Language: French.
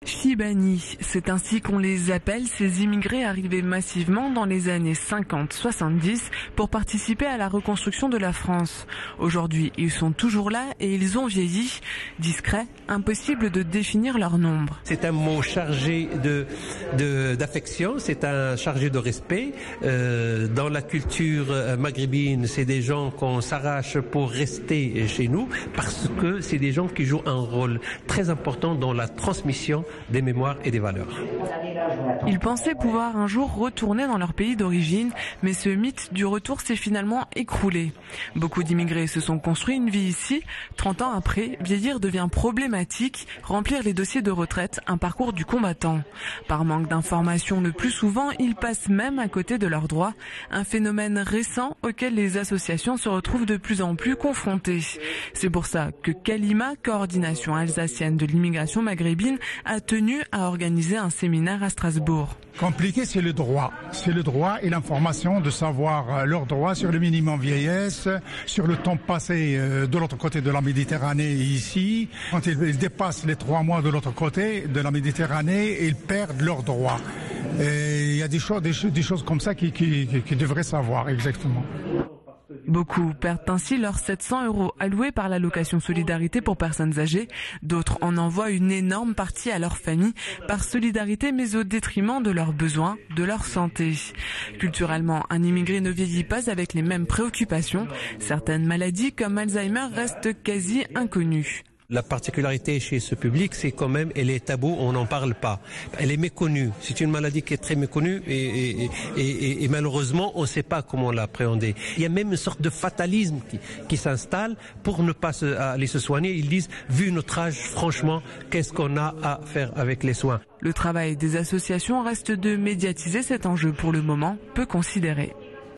Chibani, c'est ainsi qu'on les appelle, ces immigrés arrivés massivement dans les années 50-70 pour participer à la reconstruction de la France. Aujourd'hui, ils sont toujours là et ils ont vieilli. Discret, impossible de définir leur nombre. C'est un mot chargé d'affection, c'est un chargé de respect. Dans la culture maghrébine, c'est des gens qu'on s'arrache pour rester chez nous parce que c'est des gens qui jouent un rôle très important dans la transmission des mémoires et des valeurs. Ils pensaient pouvoir un jour retourner dans leur pays d'origine, mais ce mythe du retour s'est finalement écroulé. Beaucoup d'immigrés se sont construits une vie ici. 30 ans après, vieillir devient problématique, remplir les dossiers de retraite, un parcours du combattant. Par manque d'informations, le plus souvent, ils passent même à côté de leurs droits, un phénomène récent auquel les associations se retrouvent de plus en plus confrontées. C'est pour ça que Kalima, coordination alsacienne de l'immigration maghrébine, a tenu à organiser un séminaire à Strasbourg. Compliqué, c'est le droit. C'est le droit et l'information de savoir leurs droits sur le minimum vieillesse, sur le temps passé de l'autre côté de la Méditerranée ici. Quand ils dépassent les 3 mois de l'autre côté de la Méditerranée, ils perdent leurs droits. Et il y a des choses comme ça qui devraient savoir exactement. Beaucoup perdent ainsi leurs 700 € alloués par l'allocation solidarité pour personnes âgées. D'autres en envoient une énorme partie à leur famille par solidarité, mais au détriment de leurs besoins, de leur santé. Culturellement, un immigré ne vieillit pas avec les mêmes préoccupations. Certaines maladies comme Alzheimer restent quasi inconnues. La particularité chez ce public, c'est quand même, elle est taboue, on n'en parle pas. Elle est méconnue. C'est une maladie qui est très méconnue et malheureusement, on ne sait pas comment l'appréhender. Il y a même une sorte de fatalisme qui s'installe pour ne pas aller se soigner. Ils disent, vu notre âge, franchement, qu'est-ce qu'on a à faire avec les soins ? Le travail des associations reste de médiatiser cet enjeu pour le moment peu considéré.